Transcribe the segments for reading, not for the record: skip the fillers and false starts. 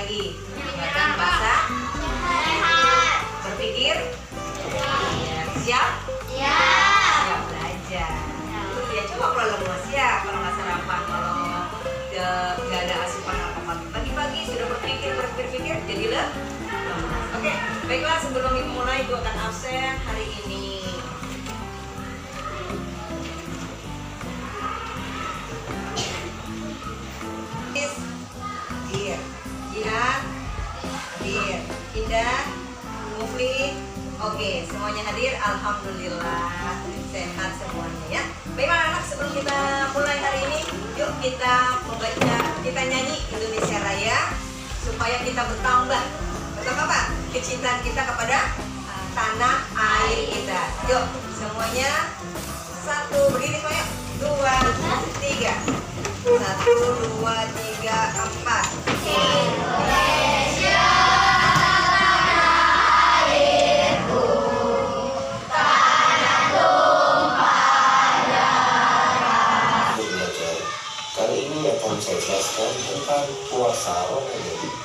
lagi? Meningkatkan rasa berpikir. Siap? Siap belajar. Iya, coba kalau lemas ya, kalau nggak sarapan, kalau nggak ada asupan apa-apa. Pagi-pagi sudah berpikir, jadi lemas. Oke, baiklah, sebelum Ibu mulai, Ibu akan absen hari ini. Jihan, hadir. Indah, Mufli, oke, semuanya hadir. Alhamdulillah sehat semuanya ya. Baiklah anak, sebelum kita mulai hari ini, yuk kita membaca, kita nyanyi Indonesia Raya supaya kita bertambah apa? Kecintaan kita kepada tanah air kita. Yuk semuanya, satu, berdiri semuanya, 2, 3, 1, 2, 3, 4. Indonesia tanah airku, tanah tumpah darah. Kali ini akan saya jelaskan tentang puasa Ramadan.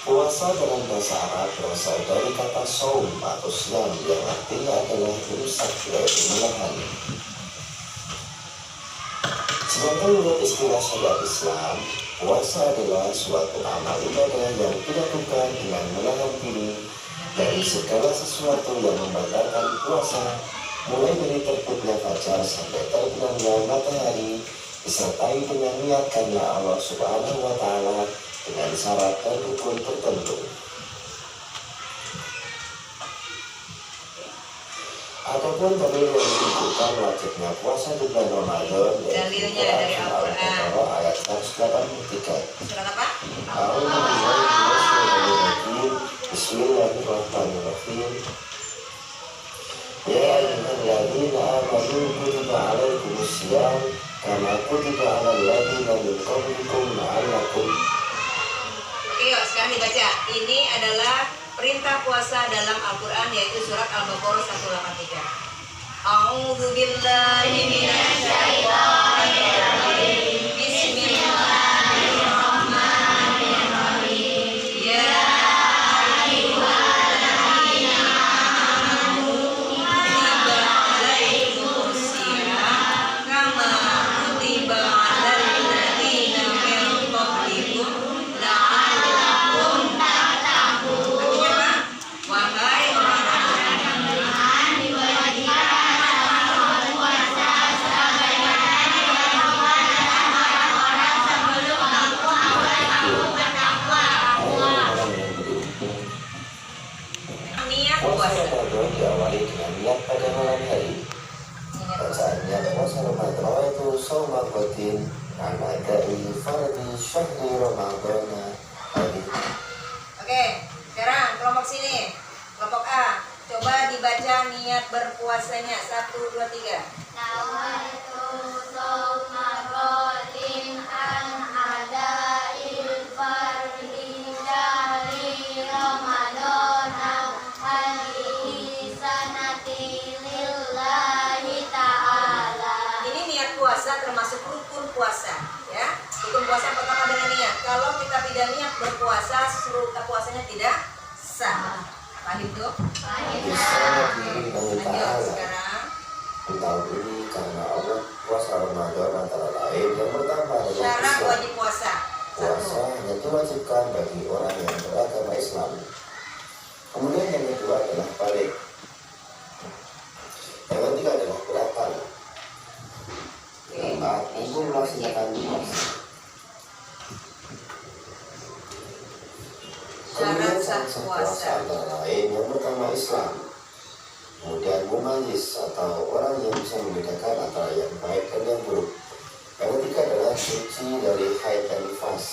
Puasa dalam bahasa Arab berasal dari kata saum atau siam yang artinya adalah berusaha dari menahan. Sedangkan menurut istilah syariat Islam, puasa adalah suatu amal ibadah yang dilakukan dengan menahan diri dari segala sesuatu yang membatalkan puasa, mulai dari terbitnya fajar sampai terbenamnya matahari, disertai dengan niat karena Allah Subhanahu wa Ta'ala dengan syarat dan rukun tertentu. Adapun dalil yang menunjukkan wajibnya puasa di bulan Ramadan, dalilnya dari Al-Quran ayat 183. Surat apa? Bismillahirrahmanirrahim. Ya ayyuhalladzina amanu kutiba alaikumusiyam kama kutiba alal ladzina min qablikum la'allakum. Oke, yuk sekarang dibaca. Ini adalah perintah puasa dalam Al-Quran, yaitu surat Al-Baqarah 183. A'udzu billahi minasy syaithanir rajim. Bismillahirrahmanirrahim. Ya ayyuhalladzina amanu kutiba alaikumusiyam kama kutiba alal ladzina min qablikum la'allakum tattaqun. Wahai orang-orang yang beriman, diwajibkan puasa sebagaimana diwajibkan orang-orang sebelum kamu agar kamu bertakwa. Niat Puasa puasa. Ramadan diawali dengan niat pada malam hari. Bacaannya puasa Ramadan itu shauma qatin ala dari fardhi syahri Ramadan hadis. Oke, sekarang kelompok sini, kelompok A, coba dibaca niat berpuasanya. 1, 2, 3. Nawaitu shauma qatin an ada'il fardhi syahri Ramadan hadhihi sanati lillahi ta'ala. Ini niat puasa termasuk rukun puasa, ya. Rukun puasa yang pertama dengan niat. Kalau kita tidak niat berpuasa, seluruh puasanya tidak sah. Paham tuh? Bismillahirrahmanirrahim. Lanjut Ta'ala. sekarang. Di tahun ini karena Allah puasa Ramadan antara lain yang pertama adalah Syarat Islam. wajib puasa. Puasa 1. hanya diwajibkan bagi orang yang beragama Islam. Kemudian yang kedua adalah balik. Yang ketiga adalah beratan. Keempat, minggu melaksanakan puasa. Kemudian Syarat sah puasa. puasa antara lain yang pertama Islam. Kemudian mumayyiz atau orang yang bisa membedakan antara yang baik dan yang buruk. Yang ketiga adalah suci dari haid dan nifas.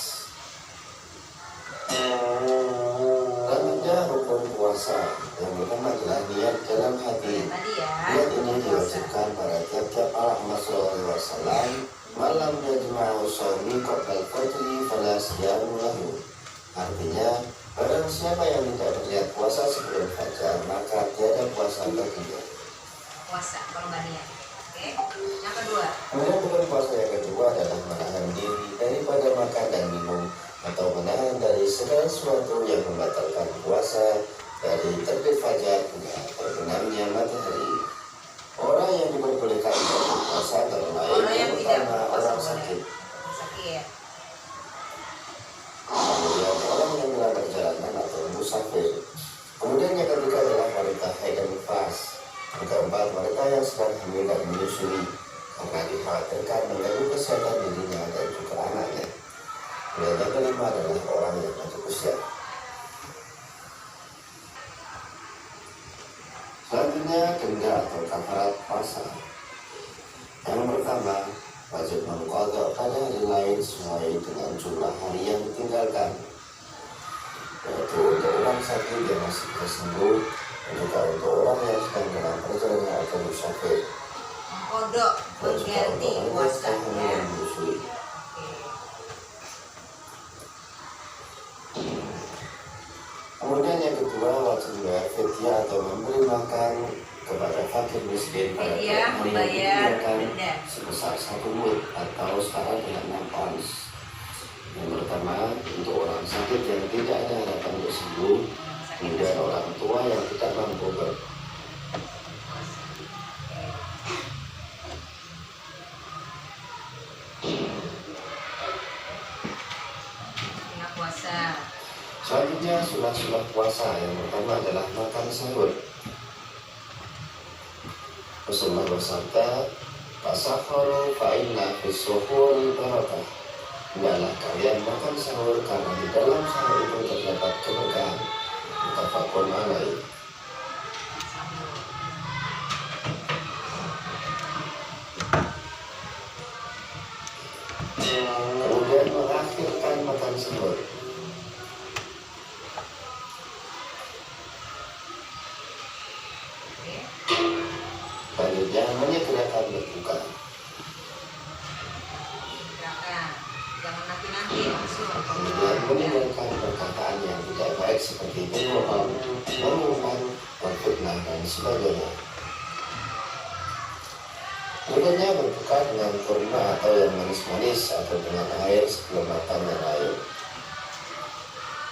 Selanjutnya rukun puasa. Yang pertama adalah niat dalam hati. Tadi ya. Niat ini diwajibkan pada tiap-tiap Muhammad SAW. Malam yajma'u shaumi qabla al-fajri fala siyamu lahu. Artinya, barang siapa yang tidak berniat puasa sebelum fajar, maka tiada puasa baginya. Puasa, korbannya. Oke. Yang kedua. Kemudian bulan puasa yang kedua adalah menahan segala sesuatu yang membatalkan puasa dari terbit fajar hingga terbenamnya matahari. Orang yang diperbolehkan berpuasa antara lain Orang yang tidak pertama berpuasa orang boleh. sakit, Sakit. kemudian orang yang dalam perjalanan atau musafir, kemudian yang ketiga adalah wanita haid dan nifas, yang keempat wanita yang sedang hamil dan menyusui karena dikhawatirkan mengganggu kesehatan dirinya dan juga anaknya. Dan yang kelima adalah orang yang lanjut usia. Selanjutnya denda atau kafarat puasa. Yang pertama, wajib mengqadha pada hari lain sesuai dengan jumlah hari yang ditinggalkan, yaitu untuk orang sakit yang masih sembuh dan juga untuk orang yang sedang dalam perjalanan atau musafir, Kodok dan juga mengganti untuk wanita puasa. yang hamil Ya. dan menyusui. Kemudian yang kedua, wajib membayar fidyah atau memberi makan kepada fakir miskin pada Fidyah, hari yang membayar ditinggalkan denda. sebesar 1 mud atau setara dengan 6 ons. Yang pertama, untuk orang sakit yang tidak ada harapan untuk sembuh, kemudian orang tua yang tidak mampu Tengah puasa. Selanjutnya sunah-sunah puasa. Yang pertama adalah makan sahur. Rasulullah bersabda, "Fasahuru fa'inna fis-suhuri barakah." Hendaklah kalian makan sahur karena di dalam sahur itu terdapat keberkahan. Muttafaqun alaih. Kemudian mengakhirkan makan sahur. Oke. Selanjutnya menyegerakan berbuka. Silakan. Jangan nanti-nanti langsung. Kemudian meninggalkan perkataan yang tidak baik seperti berbohong, mengumpan, memfitnah dan sebagainya. Berikutnya berbuka dengan kurma atau yang manis-manis atau dengan air sebelum makan yang lain.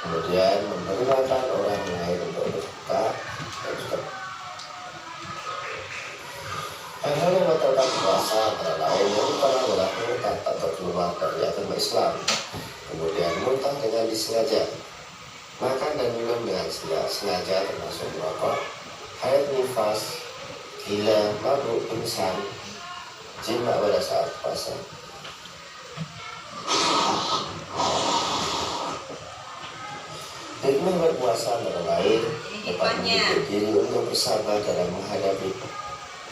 Kemudian memberi makan orang lain untuk berbuka dan juga hal-hal yang membatalkan puasa antara lain yang pertama adalah murtad atau keluar dari agama Islam. Kemudian muntah dengan disengaja, makan dan minum dengan sengaja termasuk merokok, haid nifas, gila, mabuk, pingsan, jima pada saat puasa. Hikmah berpuasa antara lain dapat mendidik diri untuk bersabar dalam menghadapi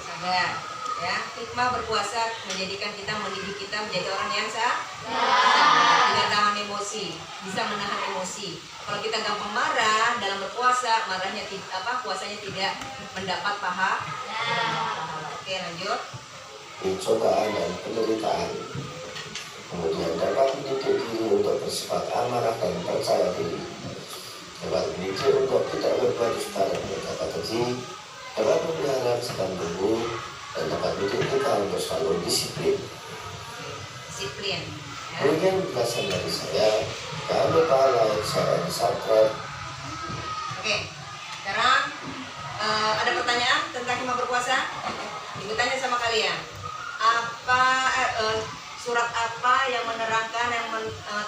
Sabar. Ya, hikmah berpuasa menjadikan kita, mendidik kita menjadi orang yang sabar, tidak tahan emosi, bisa menahan emosi. Kalau kita gampang marah dalam berpuasa, puasanya tidak mendapat pahala. Oke, lanjut. cobaan dan penderitaan. Kemudian dapat mendidik diri untuk bersifat amarah dan percaya diri. Dapat mendidik untuk tidak berbuat dusta dan berkata keji. Dapat memelihara kesadaran tubuh dan dapat mendidik kita untuk selalu disiplin. Disiplin. Ya. Kemudian penjelasan dari saya, jangan lupa like, share, dan subscribe. Oke, sekarang ada pertanyaan tentang hikmah berpuasa? Ibu tanya sama kalian, surat apa yang menerangkan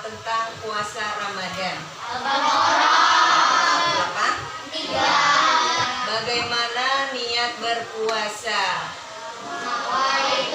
tentang puasa Ramadan? Silakan. Bagaimana niat berpuasa? Hai,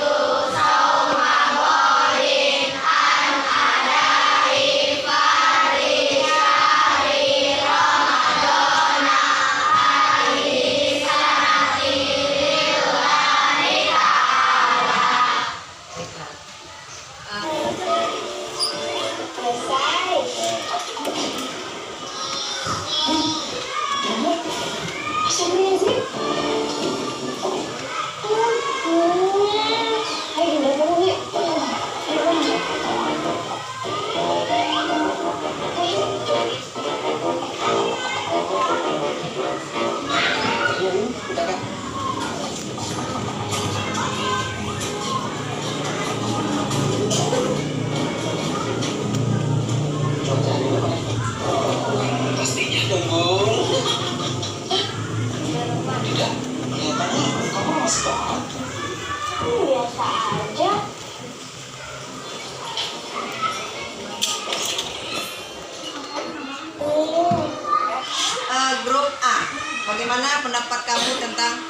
Bagaimana pendapat kamu tentang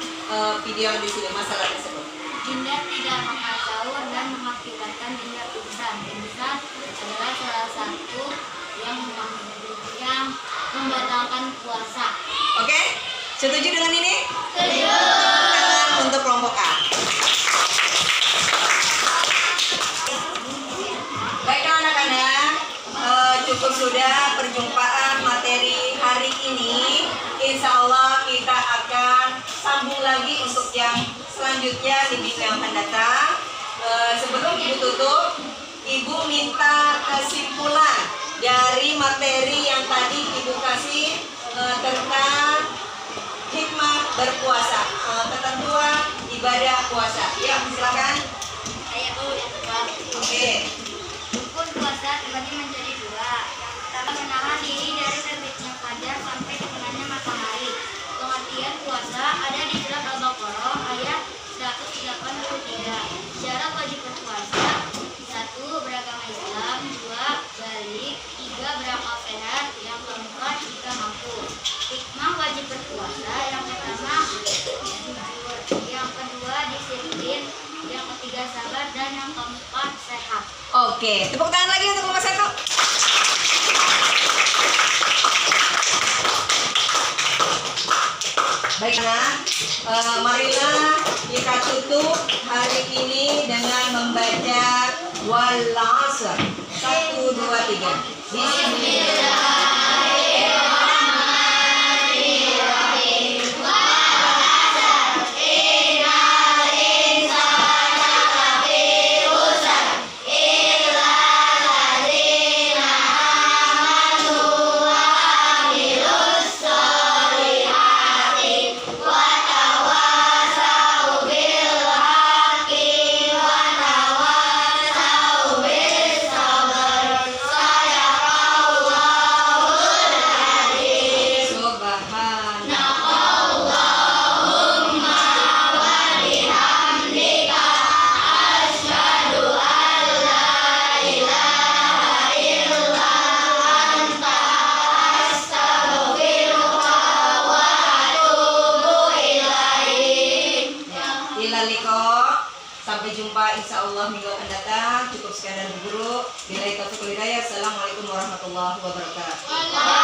video di sini, masalah tersebut? Dinda tidak makan sahur dan mengakibatkan Dinda pingsan. Pingsan adalah salah satu yang membatalkan puasa. Oke, setuju dengan ini? Setuju. Tangan untuk kelompok A. Baiklah anak-anak, cukup sudah perjumpaan materi hari ini. Insya Allah kita akan sambung lagi untuk yang selanjutnya di minggu yang akan datang. Sebelum Ibu tutup, Ibu minta kesimpulan dari materi yang tadi Ibu kasih tentang hikmah berpuasa, ketentuan ibadah puasa. Ya, silakan. Saya dulu yang Pak. Oke. Rukun puasa terbagi menjadi dua. Yang pertama menahan diri dari terbitnya fajar sampai terbenamnya matahari. Pengertian puasa ada di surat Al-Baqarah ayat 183. Syarat wajib berpuasa: 1. Beragama Islam, 2. Balik, 3. Berakal sehat, yang keempat jika mampu. Hikmah wajib berpuasa: yang pertama jujur, yang kedua disiplin, yang ketiga sabar, dan yang keempat sehat. Oke, tepuk tangan lagi untuk kelompok 1. Baiklah, marilah kita tutup hari ini dengan membaca wal 'asr. 1, 2, 3. Bismillah. Sampai jumpa insya Allah minggu akan datang. Cukup sekian dari guru. Bila itu hidayah. Assalamualaikum warahmatullahi wabarakatuh.